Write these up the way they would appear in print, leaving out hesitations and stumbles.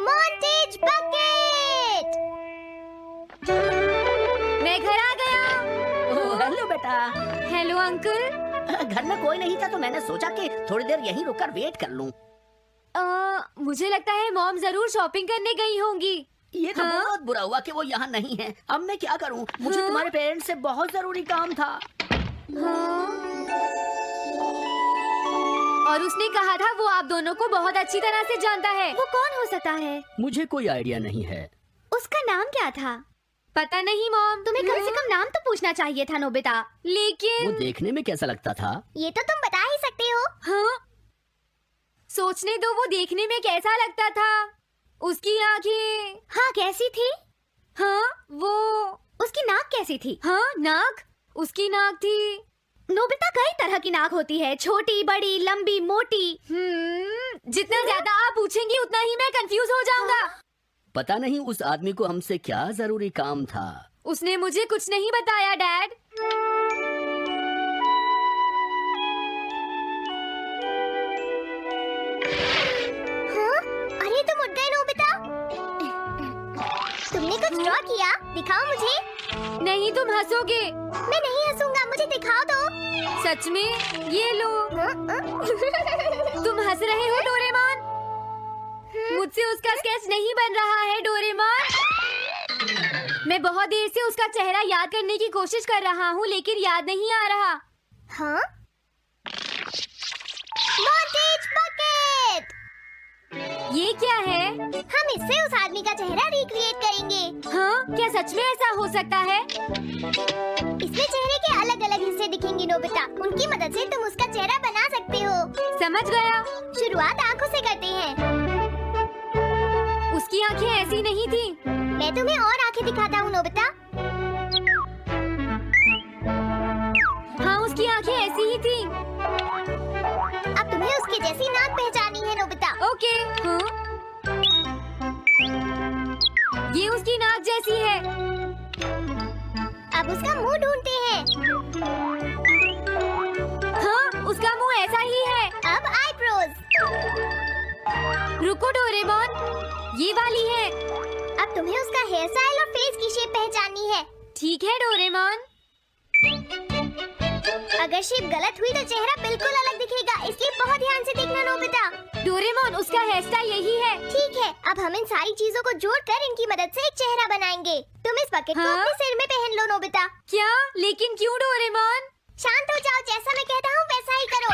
Montage bucket. मैं घर आ गया। ओह, हेलो बेटा। Hello uncle. घर में कोई नहीं था तो मैंने सोचा कि थोड़ी देर यहीं रुककर वेट कर लूं। मुझे लगता है मॉम जरूर शॉपिंग करने गई होंगी। ये तो बहुत बुरा हुआ कि वो यहाँ नहीं है। अब मैं क्या करूं? मुझे तुम्हारे पेरेंट्स से बहुत जरूरी काम था। और उसने कहा था वो आप दोनों को बहुत अच्छी तरह से जानता है। वो कौन हो सकता है? मुझे कोई आइडिया नहीं है। उसका नाम क्या था? पता नहीं मॉम। तुम्हें कम से कम नाम तो पूछना चाहिए था नोबिता। लेकिन वो देखने में कैसा लगता था? ये तो तुम बता ही सकते हो। हाँ, सोचने दो वो देखने में कैसा लगता था। उसकी आंखें हाँ कैसी थी? हाँ वो उसकी नाक कैसी थी? हाँ नाक, उसकी नाक थी। नोबिता कई तरह की नाक होती है, छोटी, बड़ी, लंबी, मोटी। जितना ज्यादा आप पूछेंगी उतना ही मैं कंफ्यूज हो जाऊंगा। पता नहीं उस आदमी को हमसे क्या जरूरी काम था। उसने मुझे कुछ नहीं बताया डैड। हाँ? अरे तुम उठ गए नोबिता। तुमने कुछ ड्रॉ किया? दिखाओ मुझे। नहीं तुम हंसोगे। मैं नहीं हंसूंगा, मुझे दिखाओ दो। सच में? ये लो। तुम हंस रहे हो डोरेमोन? मुझसे उसका स्केच नहीं बन रहा है डोरेमोन। मैं बहुत देर से उसका चेहरा याद करने की कोशिश कर रहा हूँ लेकिन याद नहीं आ रहा। हाँ? Montage bucket. ये क्या है? हम इससे उस आदमी का चेहरा रिक्रिएट करेंगे। हाँ, क्या सच में ऐसा हो सकता है? इसमें चेहरे के अलग अलग हिस्से दिखेंगे नोबिता। उनकी मदद से तुम उसका चेहरा बना सकते हो। समझ गया। शुरुआत आंखों से करते हैं। उसकी आंखें ऐसी नहीं थी। मैं तुम्हें और आंखें दिखाता हूँ नोबिता। हाँ उसकी आंखें ऐसी ही थी। अब तुम्हें उसके जैसी नाक पहचानी है नोबिता। ओके। हाँ? ये उसकी नाक जैसी है। अब उसका मुंह ढूंढते हैं। हाँ उसका मुंह ऐसा ही है। अब आईब्रोज। रुको डोरेमोन, ये वाली है। अब तुम्हें उसका हेयर स्टाइल और फेस की शेप पहचाननी है। ठीक है डोरेमोन। अगर शेप गलत हुई तो चेहरा बिल्कुल अलग दिखेगा, इसलिए बहुत ध्यान से देखना नोबिता। डोरेमोन उसका हेयर स्टाइल यही है। ठीक है, अब हम इन सारी चीजों को जोड़कर इनकी मदद से एक चेहरा बनाएंगे। तुम इस बकेट को अपने सिर में पहन लो नोबिता। क्या? लेकिन क्यों डोरेमोन? शांत हो जाओ, जैसा मैं कहता हूँ वैसा ही करो।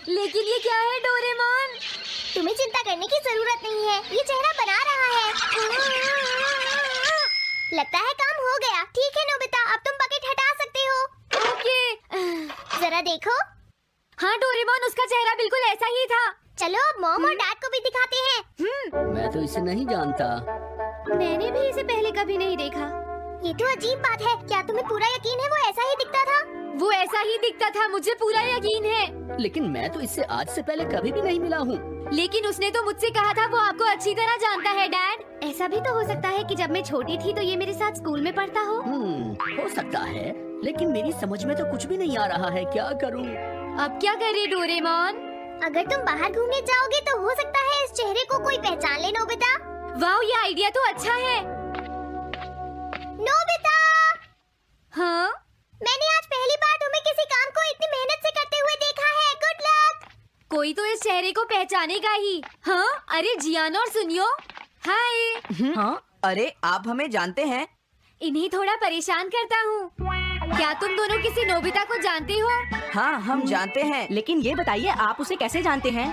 लेकिन ये क्या है डोरेमोन? तुम्हें चिंता करने की जरूरत नहीं है, ये चेहरा बना रहा है। लगता है काम हो गया। ठीक है नोबिता, अब तुम बकेट हटा सकते हो। ओके। जरा देखो। हाँ डोरेमोन उसका चेहरा बिल्कुल ऐसा ही था। चलो अब मॉम और डैड को भी दिखाते हैं। मैं तो इसे नहीं जानता। मैंने भी इसे पहले कभी नहीं देखा। ये तो अजीब बात है। क्या तुम्हें पूरा यकीन है वो ऐसा ही दिखता था? वो ऐसा ही दिखता था, मुझे पूरा यकीन है। लेकिन मैं तो इससे आज से पहले कभी भी नहीं मिला हूँ। लेकिन उसने तो मुझसे कहा था वो आपको अच्छी तरह जानता है डैड। ऐसा भी तो हो सकता है कि जब मैं छोटी थी तो ये मेरे साथ स्कूल में पढ़ता हो। हो सकता है, लेकिन मेरी समझ में तो कुछ भी नहीं आ रहा है। क्या करूँ? अब क्या करे डोरेमोन? अगर तुम बाहर घूमने जाओगे तो हो सकता है इस चेहरे को कोई पहचान ले नोबिता। वाह ये आइडिया तो अच्छा है। नोबिता! हाँ? मैंने आज पहली बार तुम्हें किसी काम को इतनी मेहनत से करते हुए देखा है। Good luck. कोई तो इस चेहरे को पहचानेगा ही। हाँ? अरे जियान और सुनियो। हाय। हाँ? अरे आप हमें जानते हैं? इन्हें थोड़ा परेशान करता हूँ। क्या तुम दोनों किसी नोबिता को जानते हो? हाँ हम जानते हैं, लेकिन ये बताइए आप उसे कैसे जानते हैं?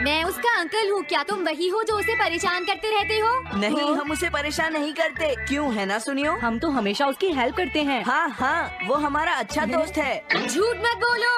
मैं उसका अंकल हूँ। क्या तुम वही हो जो उसे परेशान करते रहते हो? नहीं, हम उसे परेशान नहीं करते। क्यों है ना सुनियो? हम तो हमेशा उसकी हेल्प करते हैं। हाँ हाँ, वो हमारा अच्छा दोस्त है। झूठ मत बोलो।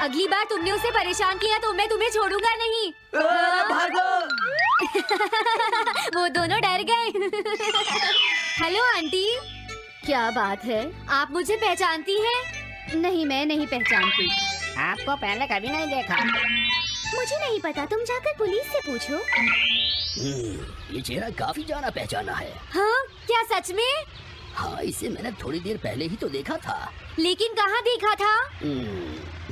अगली बार तुमने उसे परेशान किया तो मैं तुम्हें छोड़ूंगा नहीं। भागो! वो दोनों डर गए। Hello aunty. क्या बात है? आप मुझे पहचानती हैं? नहीं मैं नहीं पहचानती। आपको पहले कभी नहीं देखा। मुझे नहीं पता, तुम जाकर पुलिस से पूछो। ये चेहरा काफी जाना पहचाना है। हाँ? क्या सच में? हाँ, इसे मैंने थोड़ी देर पहले ही तो देखा था। लेकिन कहाँ देखा था?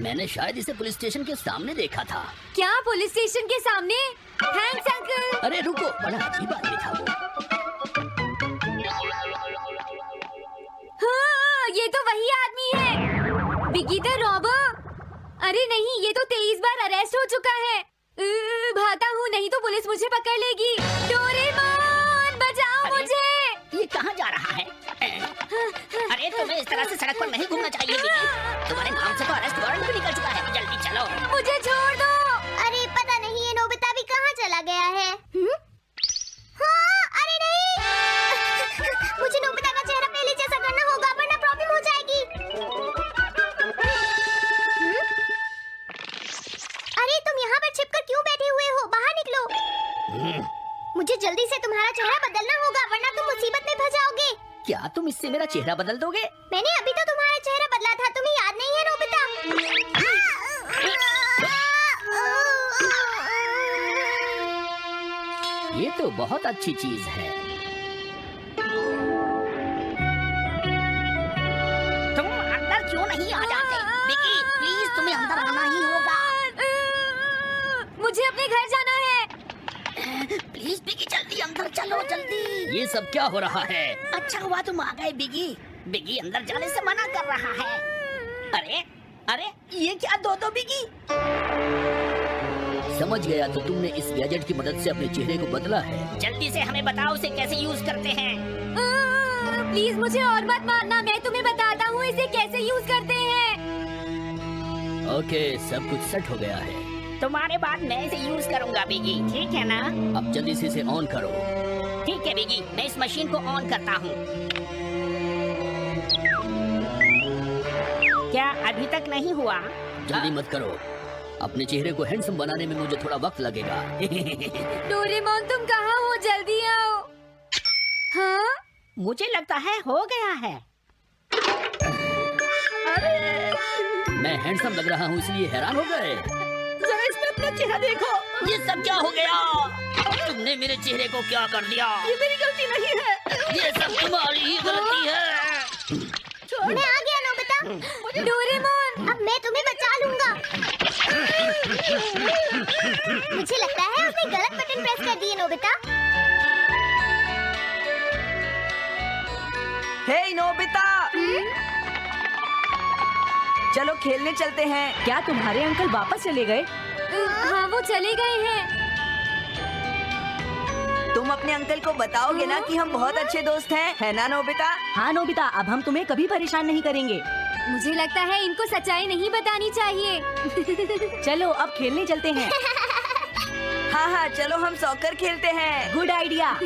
मैंने शायद इसे पुलिस स्टेशन के सामने देखा था। क्या पुलिस स्टेशन के सामने? Thanks uncle. अरे रुको, बड़ा अजीब आदमी था वो। हाँ, ये तो वही आदमी है, बिगी द रॉबर। अरे नहीं, ये तो 23 बार अरेस्ट हो चुका है। भागता हूँ, नहीं तो पुलिस मुझे पकड़ लेगी। डोरेमोन, बचाओ मुझे। ये कहाँ जा रहा है? अरे तुम्हें इस तरह से सड़क पर नहीं घूमना चाहिए बिगी। तुम्हारे नाम से तो अरेस्ट वारंट भी निकल चुका है। जल्दी चलो। मुझे छोड़ दो। अरे पता नहीं ये नोबिता भी कहाँ चला गया है। हाँ, अरे नहीं। मुझे नोबिता का चेहरा पहले जैसा करना होगा वरना प्रॉब्लम हो जाएगी। अरे तुम यहाँ पर छिपकर क्यों बैठे हुए हो? बाहर निकलो। मुझे जल्दी से तुम्हारा चेहरा बदलना होगा वरना तुम मुसीबत में फंस जाओगे। क्या तुम इससे मेरा चेहरा बदल दोगे? मैंने अभी तो तुम्हारा चेहरा बदला था, तुम्हें याद नहीं है नोबिता? ये तो बहुत अच्छी चीज है। तुम अंदर क्यों नहीं आ जाते? बिगी, प्लीज तुम्हें अंदर आना ही होगा। मुझे अपने घर जाना है। प्लीज बिगी, जल्दी अंदर चलो, जल्दी। ये सब क्या हो रहा है? अच्छा हुआ तुम आ गए बिगी। बिगी अंदर जाने से मना कर रहा है। अरे अरे, ये क्या दो बिगी? समझ गया, तो तुमने इस गैजेट की मदद से अपने चेहरे को बदला है। जल्दी से हमें बताओ इसे कैसे यूज करते हैं। प्लीज मुझे और मत मारना, मैं तुम्हें बताता हूँ इसे कैसे यूज करते हैं। ओके, सब कुछ सेट हो गया है। तुम्हारे बाद मैं इसे यूज करूंगा बिगी, ठीक है ना? अब जल्दी से इसे ऑन करो। ठीक है बिगी, मैं इस मशीन को ऑन करता हूँ। क्या अभी तक नहीं हुआ? जल्दी मत करो, अपने चेहरे को हैंडसम बनाने में मुझे थोड़ा वक्त लगेगा। डोरेमोन, तुम कहाँ हो? जल्दी आओ। हाँ? मुझे लगता है हो गया है। मैं हैंडसम लग रहा हूँ इसलिए हैरान हो गए। जरा इसमें अपना चेहरा देखो। ये सब क्या हो गया? तुमने मेरे चेहरे को क्या कर दिया? ये मेरी गलती नहीं है, ये सब तुम्हारी ही गलती है। मैं आ गया नोबिता। डोरेमोन, अब मैं तुम्हें बचा लूंगा। मुझे लगता है उसने गलत बटन प्रेस कर दिए नोबिता। हे नोबिता, चलो खेलने चलते हैं। क्या तुम्हारे अंकल वापस चले गए? हाँ, वो चले गए हैं। तुम अपने अंकल को बताओगे ना कि हम बहुत अच्छे दोस्त हैं, है ना नोबिता? हाँ नोबिता, अब हम तुम्हें कभी परेशान नहीं करेंगे। मुझे लगता है इनको सच्चाई नहीं बतानी चाहिए। चलो अब खेलने चलते हैं। हाँ हाँ, चलो हम सॉकर खेलते हैं। Good idea.